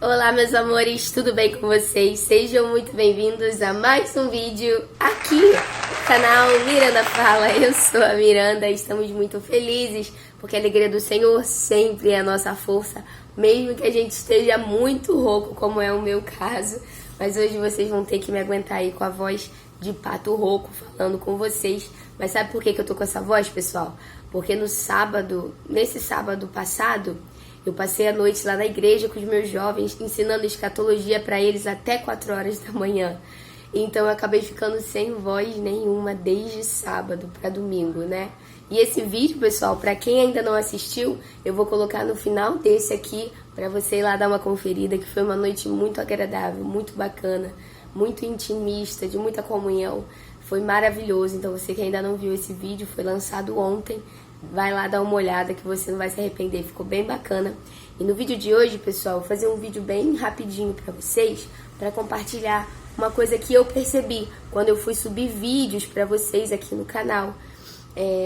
Olá meus amores, tudo bem com vocês? Sejam muito bem-vindos a mais um vídeo aqui no canal Miranda Fala. Eu sou a Miranda e estamos muito felizes porque a alegria do Senhor sempre é a nossa força, mesmo que a gente esteja muito rouco, como é o meu caso. Mas hoje vocês vão ter que me aguentar aí com a voz de pato rouco falando com vocês. Mas sabe por que eu tô com essa voz, pessoal? Porque nesse sábado passado, eu passei a noite lá na igreja com os meus jovens, ensinando escatologia para eles até 4 horas da manhã. Então eu acabei ficando sem voz nenhuma desde sábado para domingo, né? E esse vídeo, pessoal, para quem ainda não assistiu, eu vou colocar no final desse aqui para você ir lá dar uma conferida, que foi uma noite muito agradável, muito bacana, muito intimista, de muita comunhão. Foi maravilhoso. Então você que ainda não viu esse vídeo, foi lançado ontem. Vai lá dar uma olhada que você não vai se arrepender, ficou bem bacana. E no vídeo de hoje, pessoal, eu vou fazer um vídeo bem rapidinho pra vocês, pra compartilhar uma coisa que eu percebi quando eu fui subir vídeos pra vocês aqui no canal.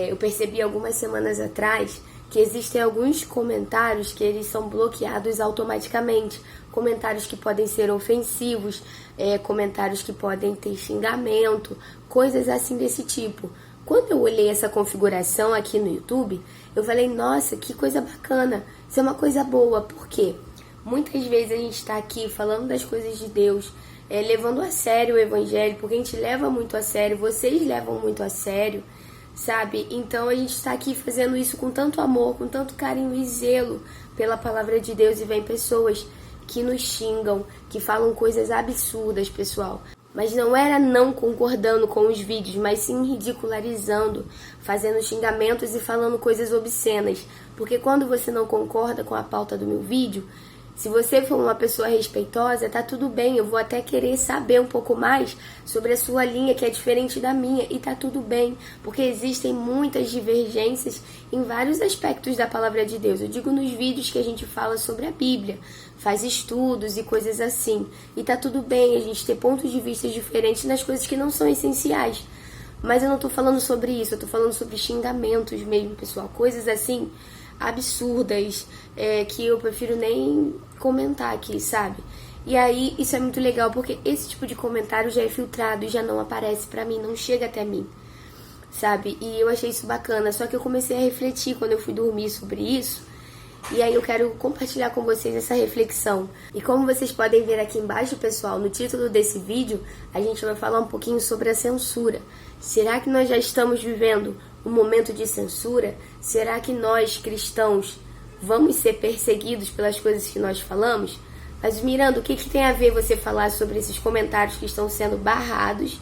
Eu percebi algumas semanas atrás que existem alguns comentários que eles são bloqueados automaticamente. Comentários que podem ser ofensivos, comentários que podem ter xingamento, coisas assim desse tipo. Quando eu olhei essa configuração aqui no YouTube, eu falei, nossa, que coisa bacana, isso é uma coisa boa, por quê? Muitas vezes a gente está aqui falando das coisas de Deus, levando a sério o Evangelho, porque a gente leva muito a sério, vocês levam muito a sério, sabe? Então a gente está aqui fazendo isso com tanto amor, com tanto carinho e zelo pela palavra de Deus, e vem pessoas que nos xingam, que falam coisas absurdas, pessoal. Mas não era não concordando com os vídeos, mas sim ridicularizando, fazendo xingamentos e falando coisas obscenas. Porque quando você não concorda com a pauta do meu vídeo, se você for uma pessoa respeitosa, tá tudo bem, eu vou até querer saber um pouco mais sobre a sua linha, que é diferente da minha, e tá tudo bem, porque existem muitas divergências em vários aspectos da palavra de Deus. Eu digo nos vídeos que a gente fala sobre a Bíblia, faz estudos e coisas assim, e tá tudo bem a gente ter pontos de vista diferentes nas coisas que não são essenciais. Mas eu não tô falando sobre isso, eu tô falando sobre xingamentos mesmo, pessoal, coisas assim absurdas, que eu prefiro nem comentar aqui, sabe? E aí, isso é muito legal, porque esse tipo de comentário já é filtrado e já não aparece pra mim, não chega até mim, sabe? E eu achei isso bacana, só que eu comecei a refletir quando eu fui dormir sobre isso, e aí eu quero compartilhar com vocês essa reflexão. E como vocês podem ver aqui embaixo, pessoal, no título desse vídeo, a gente vai falar um pouquinho sobre a censura. Será que nós já estamos vivendo um momento de censura? Será que nós, cristãos, vamos ser perseguidos pelas coisas que nós falamos? Mas, Miranda, o que tem a ver você falar sobre esses comentários que estão sendo barrados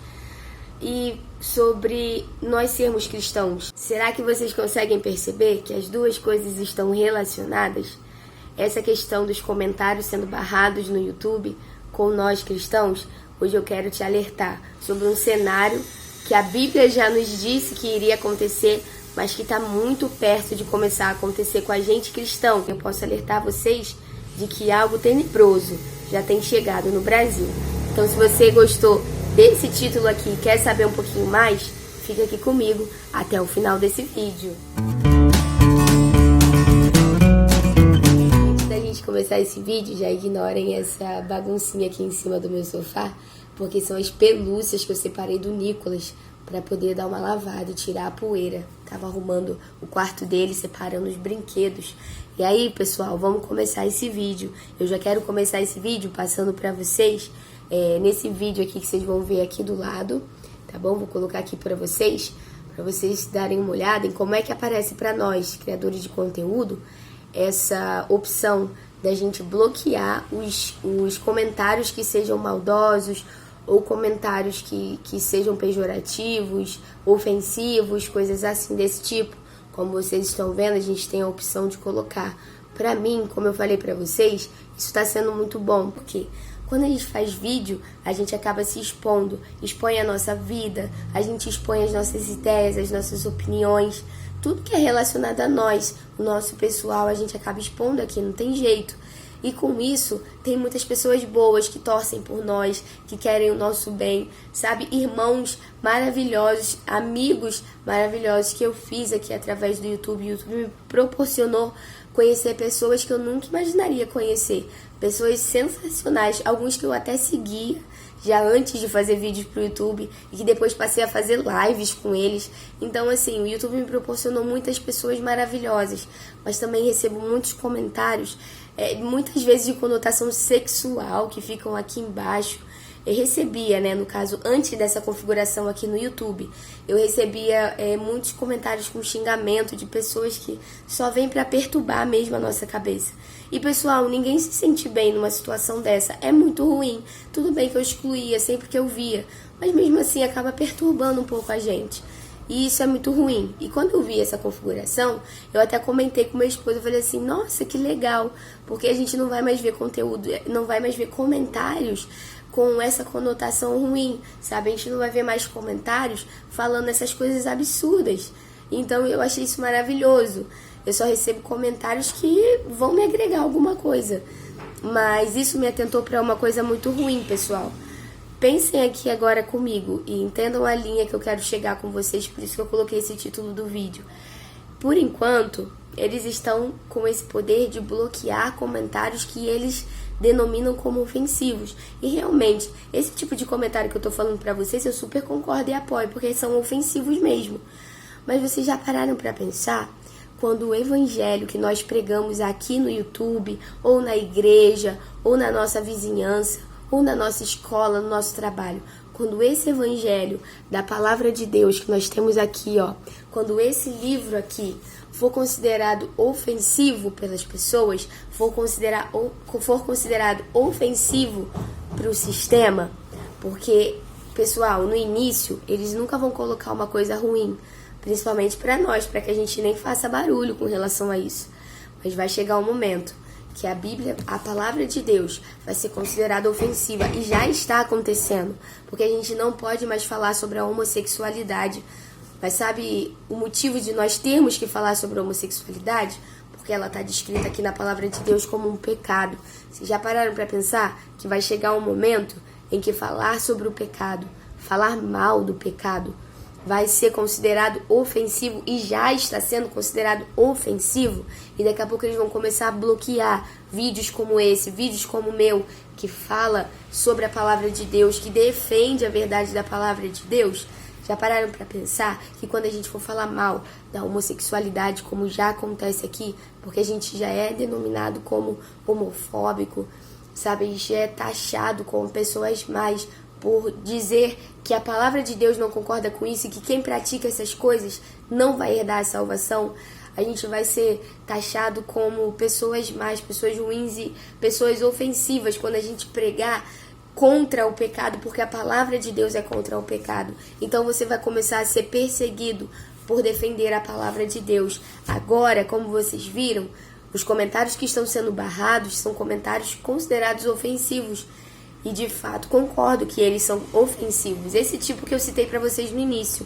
e sobre nós sermos cristãos? Será que vocês conseguem perceber que as duas coisas estão relacionadas? Essa questão dos comentários sendo barrados no YouTube com nós cristãos, hoje eu quero te alertar sobre um cenário que a Bíblia já nos disse que iria acontecer, mas que está muito perto de começar a acontecer com a gente cristão. Eu posso alertar vocês de que algo tenebroso já tem chegado no Brasil. Então, se você gostou desse título aqui e quer saber um pouquinho mais, fica aqui comigo até o final desse vídeo. Antes da gente começar esse vídeo, já ignorem essa baguncinha aqui em cima do meu sofá, porque são as pelúcias que eu separei do Nicolas para poder dar uma lavada e tirar a poeira. Tava arrumando o quarto dele, separando os brinquedos. E aí, pessoal, vamos começar esse vídeo. Eu já quero começar esse vídeo passando para vocês, nesse vídeo aqui que vocês vão ver aqui do lado, tá bom? Vou colocar aqui para vocês darem uma olhada em como é que aparece para nós, criadores de conteúdo, essa opção da gente bloquear os comentários que sejam maldosos, ou comentários que sejam pejorativos, ofensivos, coisas assim desse tipo. Como vocês estão vendo, a gente tem a opção de colocar. Pra mim, como eu falei pra vocês, isso tá sendo muito bom, porque quando a gente faz vídeo, a gente acaba se expondo, expõe a nossa vida, a gente expõe as nossas ideias, as nossas opiniões, tudo que é relacionado a nós, o nosso pessoal, a gente acaba expondo aqui, não tem jeito. E com isso, tem muitas pessoas boas que torcem por nós, que querem o nosso bem, sabe? Irmãos maravilhosos, amigos maravilhosos que eu fiz aqui através do YouTube. O YouTube me proporcionou conhecer pessoas que eu nunca imaginaria conhecer. Pessoas sensacionais, alguns que eu até seguia já antes de fazer vídeos pro YouTube e que depois passei a fazer lives com eles. Então, assim, o YouTube me proporcionou muitas pessoas maravilhosas, mas também recebo muitos comentários, muitas vezes de conotação sexual, que ficam aqui embaixo. Eu recebia, né, no caso, antes dessa configuração aqui no YouTube, eu recebia muitos comentários com xingamento de pessoas que só vêm para perturbar mesmo a nossa cabeça. E, pessoal, ninguém se sente bem numa situação dessa. É muito ruim. Tudo bem que eu excluía sempre que eu via, mas mesmo assim acaba perturbando um pouco a gente. E isso é muito ruim. E quando eu vi essa configuração, eu até comentei com meu esposo, eu falei assim, nossa, que legal, porque a gente não vai mais ver conteúdo, não vai mais ver comentários com essa conotação ruim, sabe? A gente não vai ver mais comentários falando essas coisas absurdas. Então eu achei isso maravilhoso. Eu só recebo comentários que vão me agregar alguma coisa. Mas isso me atentou para uma coisa muito ruim, pessoal. Pensem aqui agora comigo e entendam a linha que eu quero chegar com vocês, por isso que eu coloquei esse título do vídeo. Por enquanto, eles estão com esse poder de bloquear comentários que eles denominam como ofensivos. E realmente, esse tipo de comentário que eu tô falando pra vocês, eu super concordo e apoio, porque são ofensivos mesmo. Mas vocês já pararam pra pensar? Quando o evangelho que nós pregamos aqui no YouTube, ou na igreja, ou na nossa vizinhança, ou na nossa escola, no nosso trabalho, quando esse evangelho da palavra de Deus que nós temos aqui, ó, quando esse livro aqui for considerado ofensivo pelas pessoas, for considerado ofensivo para o sistema, porque, pessoal, no início, eles nunca vão colocar uma coisa ruim, principalmente para nós, para que a gente nem faça barulho com relação a isso. Mas vai chegar um momento que a Bíblia, a palavra de Deus, vai ser considerada ofensiva, e já está acontecendo, porque a gente não pode mais falar sobre a homossexualidade. Mas sabe o motivo de nós termos que falar sobre a homossexualidade? Porque ela está descrita aqui na palavra de Deus como um pecado. Vocês já pararam para pensar que vai chegar um momento em que falar sobre o pecado, falar mal do pecado, vai ser considerado ofensivo, e já está sendo considerado ofensivo, e daqui a pouco eles vão começar a bloquear vídeos como esse, vídeos como o meu, que fala sobre a palavra de Deus, que defende a verdade da palavra de Deus. Já pararam para pensar que quando a gente for falar mal da homossexualidade, como já acontece aqui, porque a gente já é denominado como homofóbico, sabe? A gente é taxado como pessoas mais por dizer que a palavra de Deus não concorda com isso e que quem pratica essas coisas não vai herdar a salvação. A gente vai ser taxado como pessoas más, pessoas ruins e pessoas ofensivas quando a gente pregar contra o pecado, porque a palavra de Deus é contra o pecado. Então você vai começar a ser perseguido por defender a palavra de Deus. Agora, como vocês viram, os comentários que estão sendo barrados são comentários considerados ofensivos. E de fato, concordo que eles são ofensivos. Esse tipo que eu citei para vocês no início.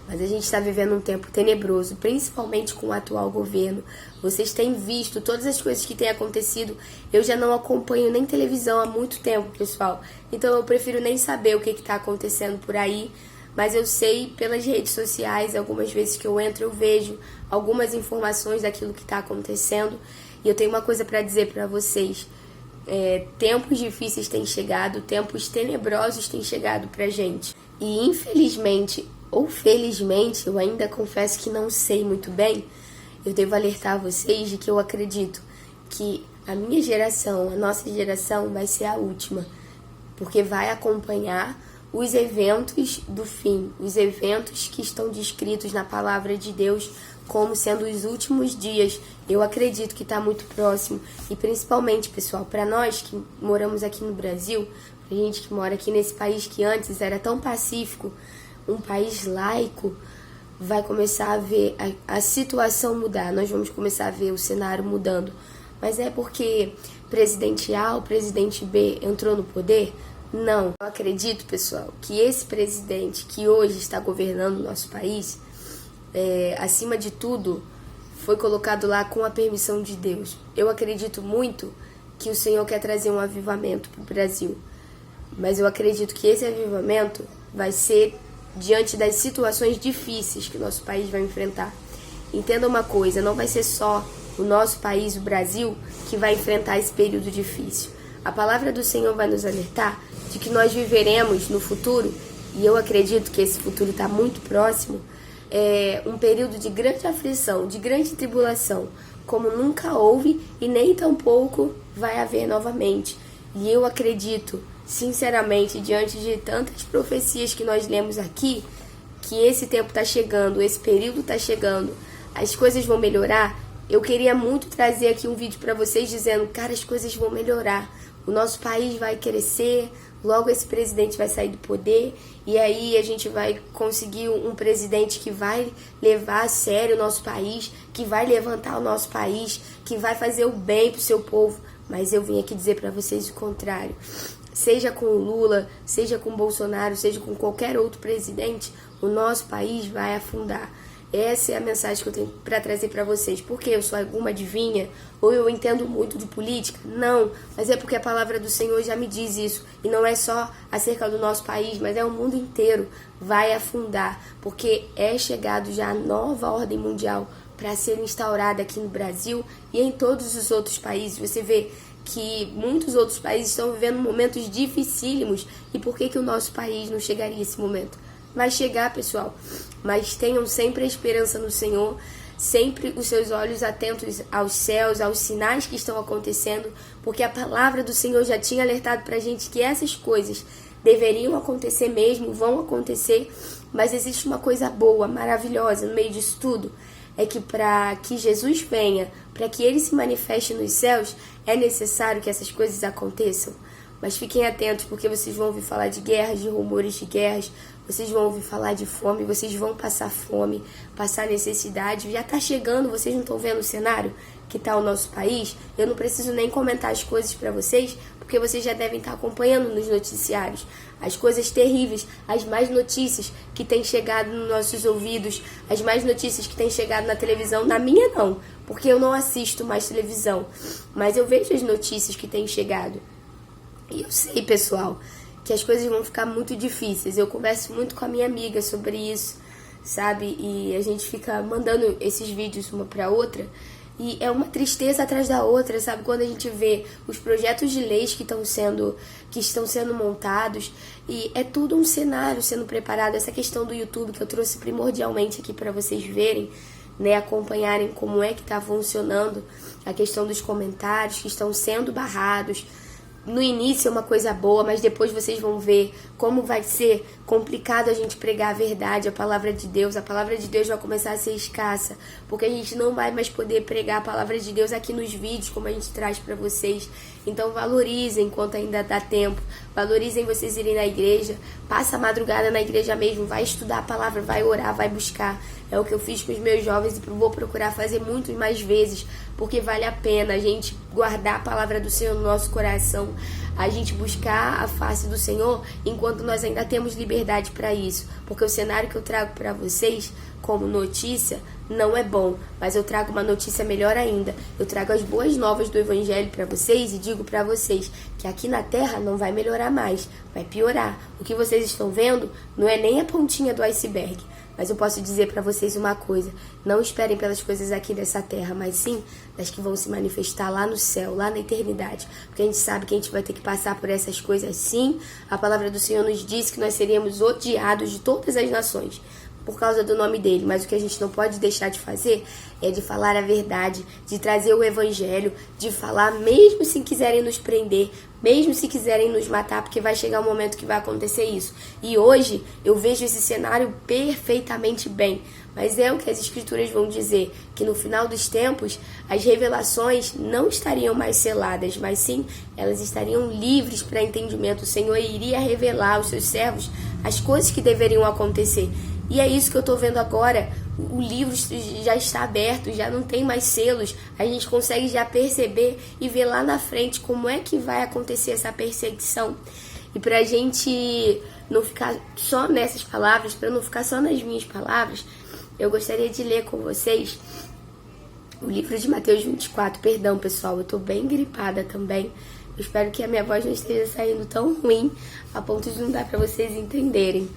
Mas a gente está vivendo um tempo tenebroso, principalmente com o atual governo. Vocês têm visto todas as coisas que têm acontecido. Eu já não acompanho nem televisão há muito tempo, pessoal. Então eu prefiro nem saber o que está acontecendo por aí. Mas eu sei pelas redes sociais, algumas vezes que eu entro, eu vejo algumas informações daquilo que está acontecendo. E eu tenho uma coisa para dizer para vocês. Tempos difíceis têm chegado, tempos tenebrosos têm chegado pra gente. E infelizmente, ou felizmente, eu ainda confesso que não sei muito bem, eu devo alertar vocês de que eu acredito que a minha geração, a nossa geração vai ser a última, porque vai acompanhar os eventos do fim, os eventos que estão descritos na palavra de Deus como sendo os últimos dias. Eu acredito que está muito próximo, e principalmente, pessoal, para nós que moramos aqui no Brasil, pra gente que mora aqui nesse país que antes era tão pacífico, um país laico, vai começar a ver a situação mudar, nós vamos começar a ver o cenário mudando. Mas é porque presidente A ou presidente B entrou no poder? Não. Eu acredito, pessoal, que esse presidente que hoje está governando o nosso país, acima de tudo, foi colocado lá com a permissão de Deus. Eu acredito muito que o Senhor quer trazer um avivamento para o Brasil. Mas eu acredito que esse avivamento vai ser diante das situações difíceis que o nosso país vai enfrentar. Entenda uma coisa, não vai ser só o nosso país, o Brasil, que vai enfrentar esse período difícil. A palavra do Senhor vai nos alertar de que nós viveremos no futuro, e eu acredito que esse futuro está muito próximo, um período de grande aflição, de grande tribulação, como nunca houve e nem tampouco vai haver novamente. E eu acredito, sinceramente, diante de tantas profecias que nós lemos aqui, que esse tempo está chegando, esse período está chegando, as coisas vão melhorar. Eu queria muito trazer aqui um vídeo para vocês dizendo, cara, as coisas vão melhorar, o nosso país vai crescer, logo esse presidente vai sair do poder e aí a gente vai conseguir um presidente que vai levar a sério o nosso país, que vai levantar o nosso país, que vai fazer o bem pro seu povo. Mas eu vim aqui dizer para vocês o contrário. Seja com o Lula, seja com o Bolsonaro, seja com qualquer outro presidente, o nosso país vai afundar. Essa é a mensagem que eu tenho para trazer para vocês. Porque eu sou alguma adivinha? Ou eu entendo muito de política? Não, mas é porque a palavra do Senhor já me diz isso. E não é só acerca do nosso país, mas é o mundo inteiro. Vai afundar, porque é chegado já a nova ordem mundial para ser instaurada aqui no Brasil e em todos os outros países. Você vê que muitos outros países estão vivendo momentos dificílimos. E por que o nosso país não chegaria a esse momento? Vai chegar, pessoal, mas tenham sempre a esperança no Senhor, sempre os seus olhos atentos aos céus, aos sinais que estão acontecendo, porque a palavra do Senhor já tinha alertado pra gente que essas coisas deveriam acontecer mesmo, vão acontecer, mas existe uma coisa boa, maravilhosa no meio disso tudo, é que para que Jesus venha, para que Ele se manifeste nos céus, é necessário que essas coisas aconteçam. Mas fiquem atentos, porque vocês vão ouvir falar de guerras, de rumores de guerras, vocês vão ouvir falar de fome, vocês vão passar fome, passar necessidade. Já está chegando, vocês não estão vendo o cenário que está o nosso país? Eu não preciso nem comentar as coisas para vocês, porque vocês já devem estar acompanhando nos noticiários. As coisas terríveis, as más notícias que têm chegado nos nossos ouvidos, as más notícias que têm chegado na televisão, na minha não, porque eu não assisto mais televisão, mas eu vejo as notícias que têm chegado. E eu sei, pessoal, que as coisas vão ficar muito difíceis. Eu converso muito com a minha amiga sobre isso, sabe? E a gente fica mandando esses vídeos uma pra outra. E é uma tristeza atrás da outra, sabe? Quando a gente vê os projetos de leis que estão sendo montados. E é tudo um cenário sendo preparado. Essa questão do YouTube que eu trouxe primordialmente aqui pra vocês verem, né, acompanharem como é que tá funcionando a questão dos comentários que estão sendo barrados. No início é uma coisa boa, mas depois vocês vão ver como vai ser complicado a gente pregar a verdade, a palavra de Deus. A palavra de Deus vai começar a ser escassa, porque a gente não vai mais poder pregar a palavra de Deus aqui nos vídeos, como a gente traz para vocês. Então valorizem enquanto ainda dá tempo, valorizem vocês irem na igreja, passa a madrugada na igreja mesmo, vai estudar a palavra, vai orar, vai buscar. É o que eu fiz com os meus jovens e vou procurar fazer muito mais vezes, porque vale a pena a gente guardar a palavra do Senhor no nosso coração, a gente buscar a face do Senhor enquanto nós ainda temos liberdade para isso, porque o cenário que eu trago para vocês como notícia não é bom, mas eu trago uma notícia melhor ainda. Eu trago as boas novas do Evangelho para vocês e digo para vocês que aqui na Terra não vai melhorar mais, vai piorar. O que vocês estão vendo não é nem a pontinha do iceberg. Mas eu posso dizer para vocês uma coisa, não esperem pelas coisas aqui dessa terra, mas sim das que vão se manifestar lá no céu, lá na eternidade. Porque a gente sabe que a gente vai ter que passar por essas coisas sim. A palavra do Senhor nos diz que nós seríamos odiados de todas as nações por causa do nome dele, mas o que a gente não pode deixar de fazer é de falar a verdade, de trazer o evangelho, de falar mesmo se quiserem nos prender, mesmo se quiserem nos matar, porque vai chegar um momento que vai acontecer isso. E hoje eu vejo esse cenário perfeitamente bem, mas é o que as escrituras vão dizer, que no final dos tempos as revelações não estariam mais seladas, mas sim elas estariam livres para entendimento. O Senhor iria revelar aos seus servos as coisas que deveriam acontecer. E é isso que eu estou vendo agora. O livro já está aberto, já não tem mais selos. A gente consegue já perceber e ver lá na frente como é que vai acontecer essa perseguição. E para a gente não ficar só nessas palavras, para não ficar só nas minhas palavras, eu gostaria de ler com vocês o livro de Mateus 24. Perdão, pessoal, eu estou bem gripada também. Eu espero que a minha voz não esteja saindo tão ruim a ponto de não dar para vocês entenderem.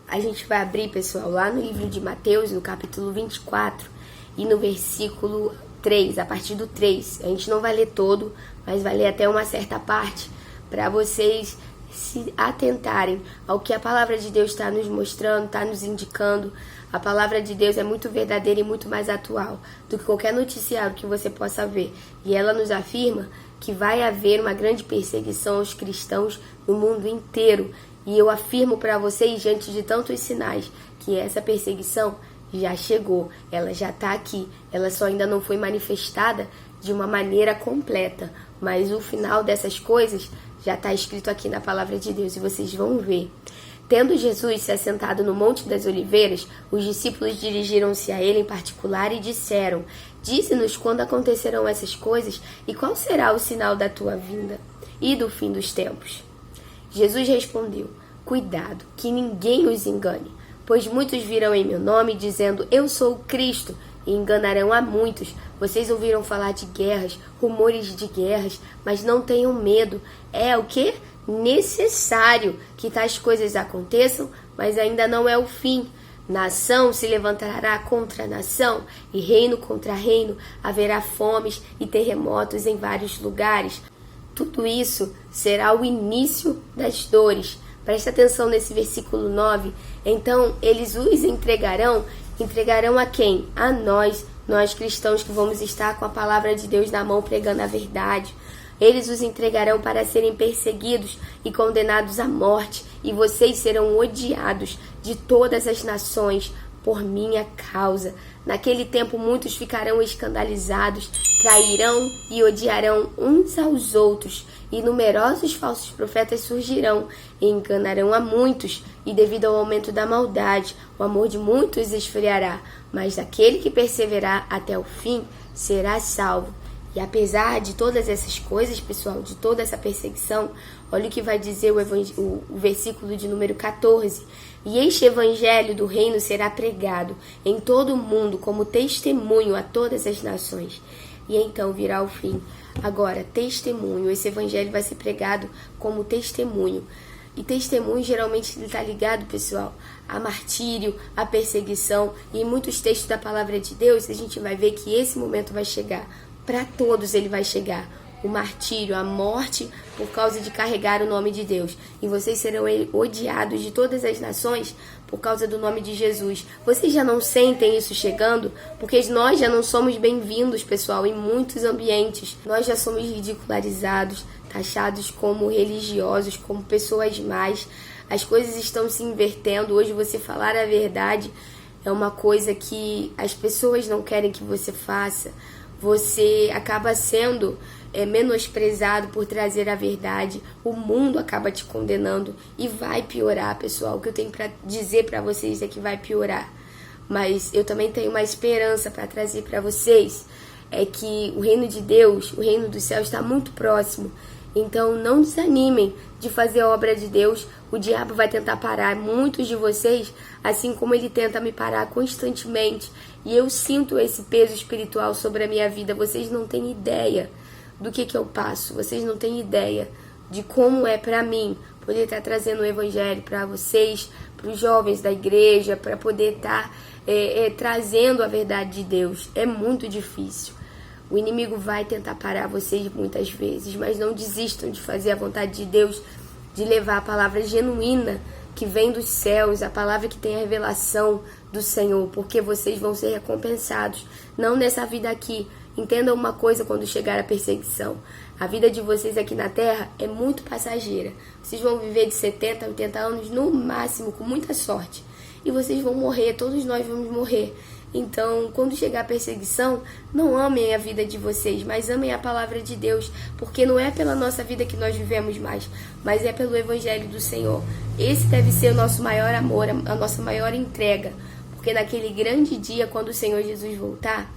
A gente vai abrir, pessoal, lá no livro de Mateus, no capítulo 24, e no versículo 3, a partir do 3. A gente não vai ler todo, mas vai ler até uma certa parte, para vocês se atentarem ao que a palavra de Deus está nos mostrando, está nos indicando. A palavra de Deus é muito verdadeira e muito mais atual do que qualquer noticiário que você possa ver. E ela nos afirma que vai haver uma grande perseguição aos cristãos no mundo inteiro. E eu afirmo para vocês, diante de tantos sinais, que essa perseguição já chegou, ela já está aqui. Ela só ainda não foi manifestada de uma maneira completa. Mas o final dessas coisas já está escrito aqui na palavra de Deus e vocês vão ver. Tendo Jesus se assentado no Monte das Oliveiras, os discípulos dirigiram-se a ele em particular e disseram: Dize-nos quando acontecerão essas coisas e qual será o sinal da tua vinda e do fim dos tempos. Jesus respondeu: Cuidado, que ninguém os engane, pois muitos virão em meu nome dizendo: Eu sou o Cristo, e enganarão a muitos. Vocês ouviram falar de guerras, rumores de guerras, mas não tenham medo. É o quê? Necessário que tais coisas aconteçam, mas ainda não é o fim. Nação se levantará contra nação e reino contra reino. Haverá fomes e terremotos em vários lugares. Tudo isso será o início das dores. Presta atenção nesse versículo 9. Então eles os entregarão a quem? A nós cristãos que vamos estar com a palavra de Deus na mão pregando a verdade. Eles os entregarão para serem perseguidos e condenados à morte, e vocês serão odiados de todas as nações por minha causa. Naquele tempo muitos ficarão escandalizados, trairão e odiarão uns aos outros, e numerosos falsos profetas surgirão e enganarão a muitos, e devido ao aumento da maldade, o amor de muitos esfriará, mas aquele que perseverar até o fim será salvo. E apesar de todas essas coisas, pessoal, de toda essa perseguição, olha o que vai dizer o versículo de número 14. E este evangelho do reino será pregado em todo o mundo como testemunho a todas as nações. E então virá o fim. Agora, testemunho. Esse evangelho vai ser pregado como testemunho. E testemunho geralmente está ligado, pessoal, a martírio, a perseguição. E em muitos textos da palavra de Deus, a gente vai ver que esse momento vai chegar. Para todos ele vai chegar. O martírio, a morte por causa de carregar o nome de Deus. E vocês serão odiados de todas as nações por causa do nome de Jesus. Vocês já não sentem isso chegando? Porque nós já não somos bem-vindos, pessoal, em muitos ambientes. Nós já somos ridicularizados, taxados como religiosos, como pessoas más. As coisas estão se invertendo. Hoje você falar a verdade é uma coisa que as pessoas não querem que você faça. Você acaba sendo menosprezado por trazer a verdade. O mundo acaba te condenando e vai piorar, pessoal. O que eu tenho para dizer para vocês é que vai piorar. Mas eu também tenho uma esperança para trazer para vocês. É que o reino de Deus, o reino do céu está muito próximo. Então não desanimem de fazer a obra de Deus. O diabo vai tentar parar muitos de vocês, assim como ele tenta me parar constantemente. E eu sinto esse peso espiritual sobre a minha vida. Vocês não têm ideia do que eu passo. Vocês não têm ideia de como é para mim poder estar trazendo o evangelho para vocês, para os jovens da igreja, para poder estar trazendo a verdade de Deus. É muito difícil. O inimigo vai tentar parar vocês muitas vezes, mas não desistam de fazer a vontade de Deus, de levar a palavra genuína que vem dos céus, a palavra que tem a revelação do Senhor, porque vocês vão ser recompensados, não nessa vida aqui. Entendam uma coisa quando chegar a perseguição. A vida de vocês aqui na terra é muito passageira. Vocês vão viver de 70 a 80 anos no máximo, com muita sorte. E vocês vão morrer, todos nós vamos morrer. Então, quando chegar a perseguição, não amem a vida de vocês, mas amem a palavra de Deus, porque não é pela nossa vida que nós vivemos mais, mas é pelo evangelho do Senhor. Esse deve ser o nosso maior amor, a nossa maior entrega, porque naquele grande dia, quando o Senhor Jesus voltar,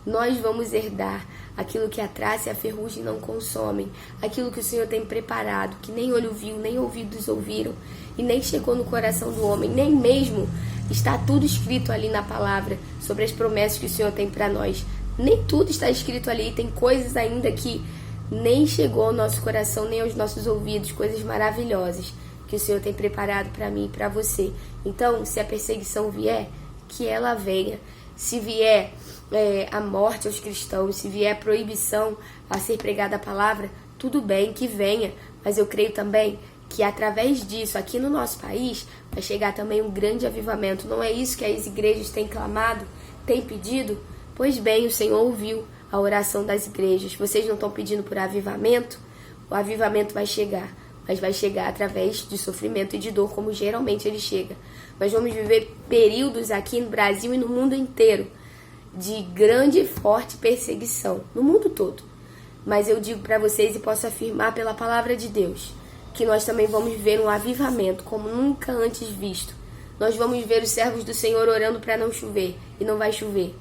nós vamos herdar aquilo que a traça e a ferrugem não consomem, aquilo que o Senhor tem preparado, que nem olho viu, nem ouvidos ouviram, e nem chegou no coração do homem, nem mesmo está tudo escrito ali na palavra sobre as promessas que o Senhor tem para nós. Nem tudo está escrito ali, tem coisas ainda que nem chegou ao nosso coração, nem aos nossos ouvidos, coisas maravilhosas que o Senhor tem preparado para mim e para você. Então, se a perseguição vier, que ela venha. se vier a morte aos cristãos, se vier proibição a ser pregada a palavra, tudo bem que venha, mas eu creio também que através disso, aqui no nosso país, vai chegar também um grande avivamento. Não é isso que as igrejas têm clamado, têm pedido? Pois bem, o Senhor ouviu a oração das igrejas. Vocês não estão pedindo por avivamento? O avivamento vai chegar, mas vai chegar através de sofrimento e de dor, como geralmente ele chega. Nós vamos viver períodos aqui no Brasil e no mundo inteiro de grande e forte perseguição, no mundo todo. Mas eu digo para vocês e posso afirmar pela palavra de Deus, que nós também vamos viver um avivamento como nunca antes visto. Nós vamos ver os servos do Senhor orando para não chover, e não vai chover.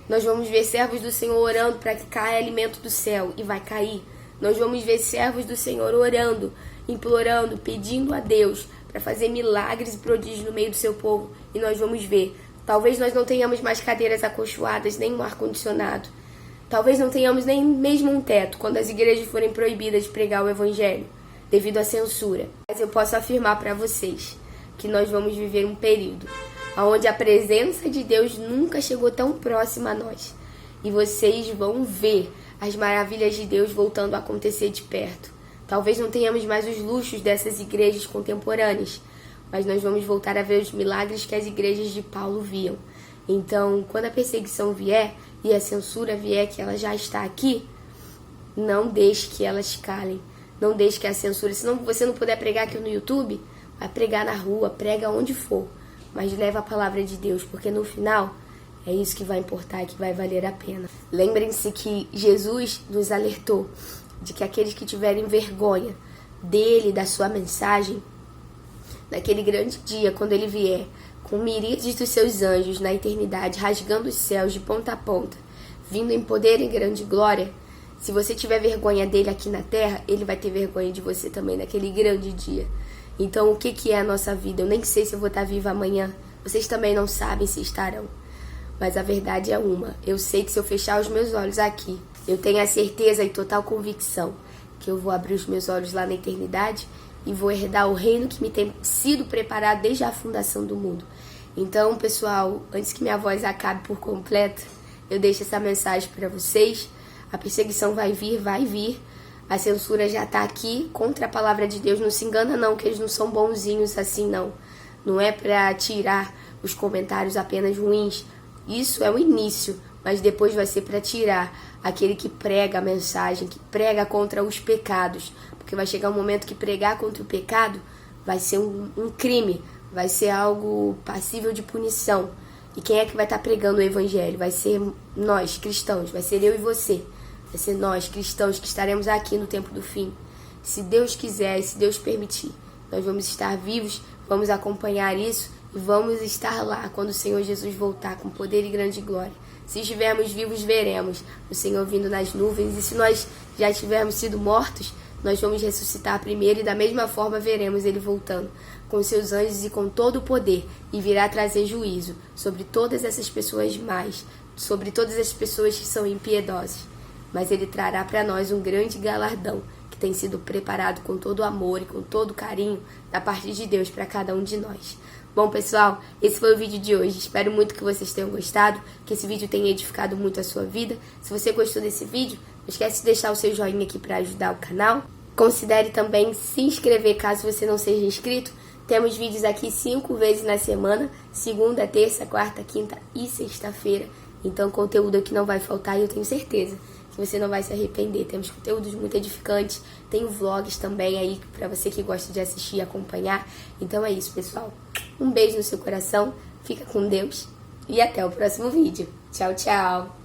Nós vamos ver servos do Senhor orando para que caia alimento do céu, e vai cair. Nós vamos ver servos do Senhor orando, implorando, pedindo a Deus para fazer milagres e prodígios no meio do seu povo, e nós vamos ver. Talvez nós não tenhamos mais cadeiras acolchoadas, nem um ar-condicionado. Talvez não tenhamos nem mesmo um teto quando as igrejas forem proibidas de pregar o evangelho, devido à censura. Mas eu posso afirmar para vocês que nós vamos viver um período onde a presença de Deus nunca chegou tão próxima a nós. E vocês vão ver as maravilhas de Deus voltando a acontecer de perto. Talvez não tenhamos mais os luxos dessas igrejas contemporâneas, mas nós vamos voltar a ver os milagres que as igrejas de Paulo viam. Então, quando a perseguição vier e a censura vier, que ela já está aqui, não deixe que elas calem. Não deixe que a censura... Se você não puder pregar aqui no YouTube, vai pregar na rua, prega onde for. Mas leva a palavra de Deus, porque no final é isso que vai importar e que vai valer a pena. Lembrem-se que Jesus nos alertou de que aqueles que tiverem vergonha dele, da sua mensagem, naquele grande dia, quando ele vier, com miríades dos seus anjos na eternidade, rasgando os céus de ponta a ponta, vindo em poder e grande glória, se você tiver vergonha dele aqui na terra, ele vai ter vergonha de você também naquele grande dia. Então, o que é a nossa vida? Eu nem sei se eu vou estar viva amanhã. Vocês também não sabem se estarão. Mas a verdade é uma. Eu sei que se eu fechar os meus olhos aqui, eu tenho a certeza e total convicção que eu vou abrir os meus olhos lá na eternidade e vou herdar o reino que me tem sido preparado desde a fundação do mundo. Então, pessoal, antes que minha voz acabe por completo, eu deixo essa mensagem para vocês. A perseguição vai vir. A censura já está aqui contra a palavra de Deus. Não se engana não, que eles não são bonzinhos assim não. Não é para tirar os comentários apenas ruins. Isso é o início, mas depois vai ser para tirar aquele que prega a mensagem, que prega contra os pecados. Porque vai chegar um momento que pregar contra o pecado vai ser um crime, vai ser algo passível de punição. E quem é que vai estar pregando o evangelho? Vai ser nós, cristãos, vai ser eu e você. Vai ser nós, cristãos, que estaremos aqui no tempo do fim. Se Deus quiser e se Deus permitir, nós vamos estar vivos, vamos acompanhar isso e vamos estar lá quando o Senhor Jesus voltar com poder e grande glória. Se estivermos vivos, veremos o Senhor vindo nas nuvens. E se nós já tivermos sido mortos, nós vamos ressuscitar primeiro e da mesma forma veremos Ele voltando com seus anjos e com todo o poder, e virá trazer juízo sobre todas essas pessoas más, sobre todas as pessoas que são impiedosas. Mas Ele trará para nós um grande galardão que tem sido preparado com todo o amor e com todo o carinho da parte de Deus para cada um de nós. Bom, pessoal, esse foi o vídeo de hoje. Espero muito que vocês tenham gostado, que esse vídeo tenha edificado muito a sua vida. Se você gostou desse vídeo, não esquece de deixar o seu joinha aqui para ajudar o canal. Considere também se inscrever caso você não seja inscrito. Temos vídeos aqui 5 vezes na semana, segunda, terça, quarta, quinta e sexta-feira. Então, conteúdo aqui não vai faltar e eu tenho certeza que você não vai se arrepender. Temos conteúdos muito edificantes, tem vlogs também aí para você que gosta de assistir e acompanhar. Então é isso, pessoal. Um beijo no seu coração, fica com Deus e até o próximo vídeo. Tchau, tchau!